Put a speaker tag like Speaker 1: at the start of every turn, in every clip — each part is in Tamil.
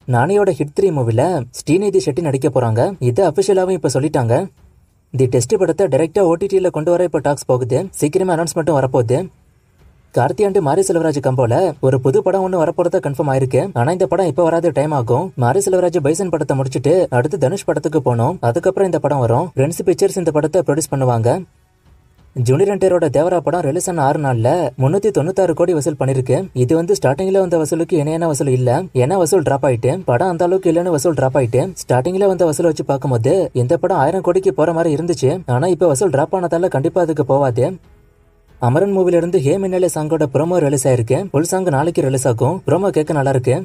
Speaker 1: நானியோட ஹிட் 3 மூவில ஸ்ரீநிதி ஷெட்டி நடிக்க போறாங்க. இது அபிஷியலாவும் இப்ப சொல்லிட்டாங்க. தி டெஸ்ட் படத்தை டைரக்டா OTT-ல கொண்டு வர இப்ப டாக்ஸ் போகுது. சீக்கிரமா அனௌன்ஸ்மெண்ட்டும் வரப்போகுது. கார்த்தி அண்ட் மாரி செல்வராஜ் கம்போல ஒரு புது படம் ஒண்ணு வரப்போறதா கன்ஃபார்ம் ஆயிருக்கு. ஆனா இந்த படம் இப்ப வராது, டைம் ஆகும். மாரி செல்வராஜ் பைசன் படத்தை முடிச்சிட்டு அடுத்து தனுஷ் படத்துக்கு போனோம். அதுக்கப்புறம் இந்த படம் வரும். ஃப்ரெண்ட்ஸ் பிக்சர்ஸ் இந்த படத்தை ப்ரொடியூஸ் பண்ணுவாங்க. ஜூனியர் என்டிஆரோட தேவரா படம் ரிலீஸ் ஆன 6 நாள்ல 396 கோடி வசூல் பண்ணிருக்கு. இது ஸ்டார்டிங்ல வந்த வசூலுக்கு இணையான வசூல் இல்ல. ஏன்னா வசூல் டிராப் ஆயிட்டு படம் அந்த அளவுக்கு இல்லன்னு வசூல் டிராப் ஆயிட்டு. ஸ்டார்டிங்ல வந்த வசூல் வச்சு பார்க்கும்போது இந்த படம் 1000 கோடிக்கு போற மாதிரி இருந்துச்சு. ஆனா இப்ப வசூல் டிராப் ஆனதால கண்டிப்பா அதுக்கு போவாது. அமரன் மூவில இருந்து ஹே மின்னலே சாங்கோட ப்ரோமோ ரிலீஸ் ஆயிருக்கு. ஃபுல் சாங் நாளைக்கு ரிலீஸ் ஆகும். ப்ரோமோ கேட்க நல்லா இருக்கு.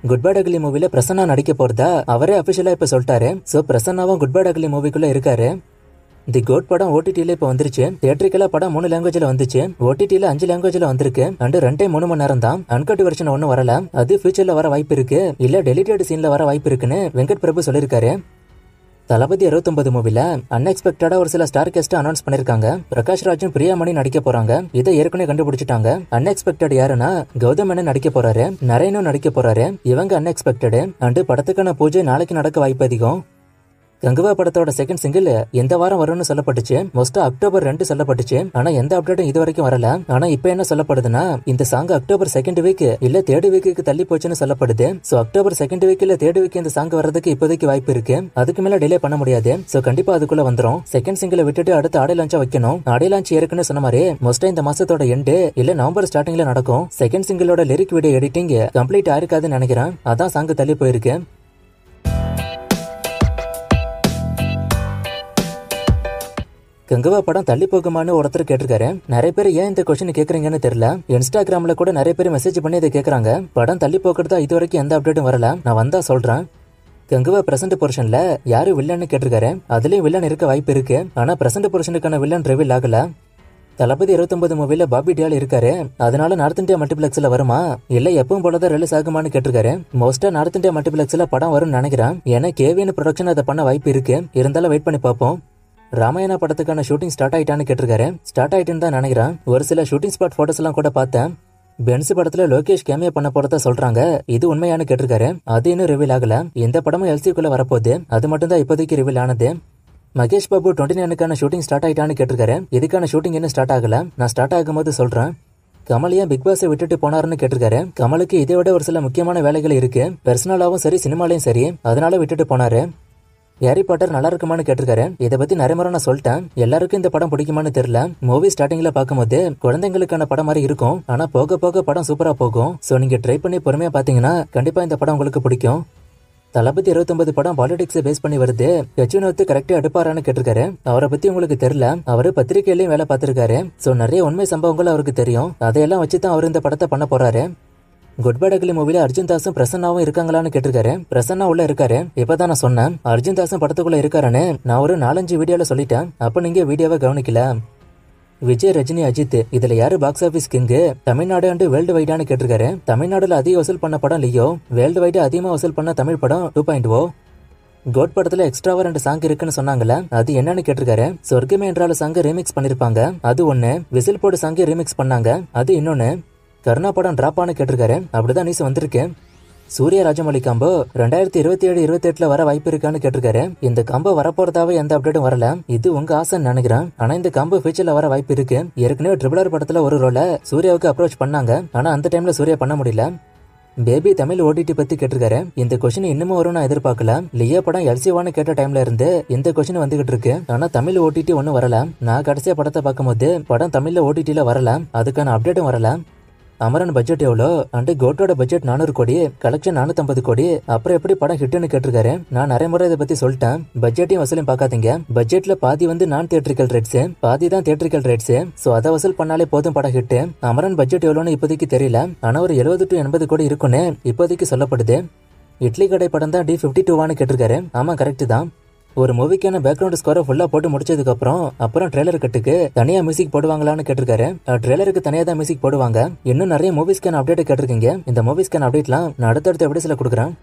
Speaker 1: குட் பேட் அக்லி மூவில பிரசன்னா நடிக்க போறதா அவரே அபிஷியலா இப்ப சொல்லிட்டாரு. சோ பிரசன்னாவும் குட் பேட் அக்லி மூவிக்குள்ள இருக்காரு. தி கோட் படம் OTT-ல இப்ப வந்துருச்சு. தியேட்டரிக்கலா படம் 3 லாங்குவேஜ்ல வந்துச்சு. OTT-ல 5 லாங்குவேஜ்ல வந்திருக்கு. அண்ட் ரன் டைம் 3 மணி நேரம் தான். அன்கட் வெர்ஷன் ஒன்னும் வரல. அது ஃபியூச்சர்ல வர வாய்ப்பு இருக்கு, இல்ல டெலிட்டட் சீன்ல வர வாய்ப்பு இருக்குன்னு வெங்கட் பிரபு சொல்லிருக்காரு. தளபதி 69 மூவில அன்எக்ஸ்பெக்டடா ஒரு சில ஸ்டார் கெஸ்ட் அனௌன்ஸ் பண்ணிருக்காங்க. பிரகாஷ் ராஜும் பிரியாமணி நடிக்க போறாங்க. இதை ஏற்கனவே கண்டுபிடிச்சிட்டாங்க. அன்எக்ஸ்பெக்டட் யாருன்னா கௌதம் மேனன் நடிக்க போறாரு, நரேனும் நடிக்க போறாரு. இவங்க அன்எக்ஸ்பெக்டட். அண்ட் படத்துக்கான பூஜை நாளைக்கு நடக்க வாய்ப்பு அதிகம். கங்குவா படத்தோட செகண்ட் சிங்கிள் எந்த வாரம் வரும்னு சொல்லப்பட்டுச்சு. மோஸ்டா அக்டோபர் 2 சொல்லப்பட்டுச்சு. ஆனா எந்த அப்டேட்டும் இது வரைக்கும் வரல. ஆனா இப்ப என்ன சொல்லப்படுதுன்னா இந்த சாங் அக்டோபர் 2nd வீக் இல்ல 3rd வீக்கு தள்ளி போச்சுன்னு சொல்லப்படுது. சோ அக்டோபர் 2nd வீக் இல்ல 3rd வீக் இந்த சாங் வர்றதுக்கு இப்போதைக்கு வாய்ப்பு இருக்கு. அதுக்கு மேல டிலே பண்ண முடியாது. சோ கண்டிப்பா அதுக்குள்ள வந்துரும். செகண்ட் சிங்கிளை விட்டுட்டு அடுத்து ஆடியோ லான்ச்சா வைக்கணும். ஆடியோ லான்ச் ஏற்கனவே சொன்ன மாதிரி மோஸ்டா இந்த மாசத்தோட எண்டு இல்ல நவம்பர் ஸ்டார்டிங்ல நடக்கும். செகண்ட் சிங்கிளோட லிரிக் வீடியோ எடிட்டிங் கம்ப்ளீட் ஆயிருக்காதுன்னு நினைக்கிறேன். அதான் சாங் தள்ளி போயிருக்கு. கங்குவா படம் தள்ளி போகுமான்னு ஒருத்தர் கேட்டிருக்காரு. நிறைய பேர் ஏன் இந்த கொஸ்டின் கேக்குறீங்கன்னு தெரியல. இன்ஸ்டாகிராம்ல கூட நிறைய பேர் மெசேஜ் பண்ணி இதை கேக்குறாங்க. படம் தள்ளி போக்குறதா இது வரைக்கும் எந்த அப்டேட்டும் வரல. நான் வந்தா சொல்றேன். கங்குவா பிரசன்ட் போர்ஷன்ல யாரு வில்லன்னு கேட்டிருக்காரு. அதுலயும் வில்லன் இருக்க வாய்ப்பு இருக்கு. ஆனா பிரசன்ட் போர்ஷனுக்கான வில்லன் ரிவீல் ஆகல. தளபதி 69 மூவில பாபி டியால் இருக்காரு. அதனால நார்த் இந்தியா மல்டிபிளெக்ஸ்ல வருமா இல்ல எப்பவும் போலதான் ரிலீஸ் ஆகுமான்னு கேட்டிருக்காரு. மோஸ்டா நார்த் இந்தியா மல்டிபிளெக்ஸ்ல படம் வரும்னு நினைக்கிறேன். ஏன்னா கேவின் ப்ரொடக்ஷன் அதை பண்ண வாய்ப்பு இருக்கு. இருந்தாலும் வெயிட் பண்ணி பார்ப்போம். ராமாயணா படத்துக்கான ஷூட்டிங் ஸ்டார்ட் ஆயிட்டான்னு கேட்டிருக்காரு. ஸ்டார்ட் ஆயிட்டுன்னு தான் நினைக்கிறேன். ஒரு சில ஷூட்டிங் ஸ்பாட் போட்டோஸ் எல்லாம் கூட பார்த்தேன். பென்ஸ் படத்துல லோகேஷ் கேமியா பண்ண போறதா சொல்றாங்க. இது உண்மையானு கேட்டிருக்காரு. அது இன்னும் ரிவீல் ஆகல. எந்த படமும் LC-க்குள்ள வரப்போகுது. அது மட்டும் தான் இப்போதைக்கு ரிவீல் ஆனது. மகேஷ் பாபு 29க்கான ஷூட்டிங் ஸ்டார்ட் ஆயிட்டான்னு கேட்டிருக்காரு. இதுக்கான ஷூட்டிங் இன்னும் ஸ்டார்ட் ஆகல. நான் ஸ்டார்ட் ஆகும்போது சொல்றேன். கமல் ஏன் பிக் பாஸை விட்டுட்டு போனாருன்னு கேட்டிருக்காரு. கமலுக்கு இதை விட ஒரு சில முக்கியமான வேலைகள் இருக்கு. பர்சனலாவும் சரி சினிமாலையும் சரி. அதனால விட்டுட்டு போனாரு. ஹாரி பாட்டர் நல்லா இருக்குமான்னு கேட்டிருக்காரு. இதை பத்தி நிறைய முறை நான் சொல்லிட்டேன். எல்லாருக்கும் இந்த படம் பிடிக்குமான்னு தெரியல. மூவி ஸ்டார்டிங்ல பார்க்கும்போது குழந்தைங்களுக்கான படம் மாதிரி இருக்கும். ஆனா போக போக படம் சூப்பரா போகும். சோ நீங்க ட்ரை பண்ணி பொறுமையா பாத்தீங்கன்னா கண்டிப்பா இந்த படம் உங்களுக்கு பிடிக்கும். தளபதி 69 படம் பாலிடிக்ஸ் பேஸ் பண்ணி வருது. கட்சினத்து கரெக்டா எடுப்பாரான்னு கேட்டிருக்காரு. அவரை பத்தி உங்களுக்கு தெரியல. அவரு பத்திரிகையிலயும் வேலை பார்த்திருக்காரு. சோ நிறைய உண்மை சம்பவங்கள் அவருக்கு தெரியும். அதையெல்லாம் வச்சுதான் அவர் இந்த படத்தை பண்ண போறாரு. குட் பேட் அக்லி மூவில அர்ஜுன் தாஸும் பிரசன்னாவும் இருக்காங்களான்னு கேட்டிருக்காரு. பிரசன்னா உள்ள இருக்காரு. இப்பதான் நான் சொன்னேன் அர்ஜுன் தாஸும் படத்துக்குள்ள இருக்காருன்னு. நான் ஒரு 4-5 வீடியோல சொல்லிட்டேன். அப்ப நீங்க வீடியோவை கவனிக்கல. விஜய், ரஜினி, அஜித் இதுல யாரு box office king Tamil Nadu and world வைடான்னு கேட்டிருக்காரு. தமிழ்நாடுல அதிக வசூல் பண்ண படம் லியோ. வேர்ல்டு வைடு அதிகமா வசூல் பண்ண தமிழ் படம் 2.0. கோட் படத்துல எக்ஸ்ட்ராவா 2 சாங் இருக்குன்னு சொன்னாங்கல்ல, அது என்னன்னு கேட்டிருக்காரு. சொர்க்கமே என்றால சாங் ரீமிக்ஸ் பண்ணிருப்பாங்க. அது ஒண்ணு. விசில் போடு சாங் ரீமிக்ஸ் பண்ணாங்க. அது இன்னொன்னு. கருணா படம் டிராப் ஆனு கேட்டிருக்காரு. அப்படிதான் நியூஸ் வந்திருக்கு. சூர்யா ராஜமௌலி காம்போ 2027-28 வர வாய்ப்பு இருக்கான்னு கேட்டிருக்காரு. இந்த காம்போ வரப்போறதாவே எந்த அப்டேட்டும் வரல. இது உங்க ஆசைன்னு நினைக்கிறேன். ஆனா இந்த காம்போ ஃபியூச்சர்ல வர வாய்ப்பு இருக்கு. ஏற்கனவே RRR படத்துல ஒரு ரோல சூர்யாவுக்கு அப்ரோச் பண்ணாங்க. ஆனா அந்த டைம்ல சூர்யா பண்ண முடியல. பேபி தமிழ் OTT பத்தி கேட்டிருக்காரு. இந்த கொஸ்டின் இன்னமும் வரும் நான் எதிர்பார்க்கல. லியோ படம் LC-1 கேட்ட டைம்ல இருந்து இந்த கொஸ்டின் வந்துகிட்டு இருக்கு. ஆனா தமிழ் OTT ஒன்னும் வரல. நான் கடைசியா படத்தை பார்க்கும்போது படம் தமிழ்ல OTT-ல வரல. அதுக்கான அப்டேட்டும் வரல. அமரன் பட்ஜெட் எவ்வளோ அண்ட் கோட்டோட பட்ஜெட் 400 கோடி, கலெக்ஷன் 450 கோடி. அப்புறம் எப்படி படம் ஹிட்னு கேட்டிருக்காரு. நான் நிறைய முறை இதை பத்தி சொல்லிட்டேன். பட்ஜெட்டையும் வசூலையும் பார்க்காதீங்க. பட்ஜெட்ல பாதி நான் தியேட்ரிக்கல் ரேட்ஸ், பாதி தான் தியேட்ரிக்கல் ரேட்ஸ். சோ அதை வசூல் பண்ணாலே போதும் படம் ஹிட். அமரன் பட்ஜெட் எவ்வளோன்னு இப்போதைக்கு தெரியல. ஆனா ஒரு 70 to 80 கோடி இருக்குன்னு இப்போதைக்கு சொல்லப்படுது. இட்லி கடை படம் தான் D52 கேட்டிருக்காரு. ஆமா கரெக்ட் தான். ஒரு மூவிக்கான பேக்ரவுண்ட் ஸ்கோரை ஃபுல்லா போட்டு முடிச்சதுக்கு அப்புறம் ட்ரெய்லர் கட்டுக்கு தனியா மியூசிக் போடுவாங்களான்னு கேட்டிருக்காரு. ட்ரெய்லருக்கு தனியா தான் மியூசிக் போடுவாங்க. இன்னும் நிறைய மூவிஸ்க்கான அப்டேட் கேட்டிருக்கீங்க. இந்த மூவிஸ்க்கான அப்டேட்லாம் நான் அடுத்தடுத்த வீடியோஸ்ல கொடுக்குறேன்.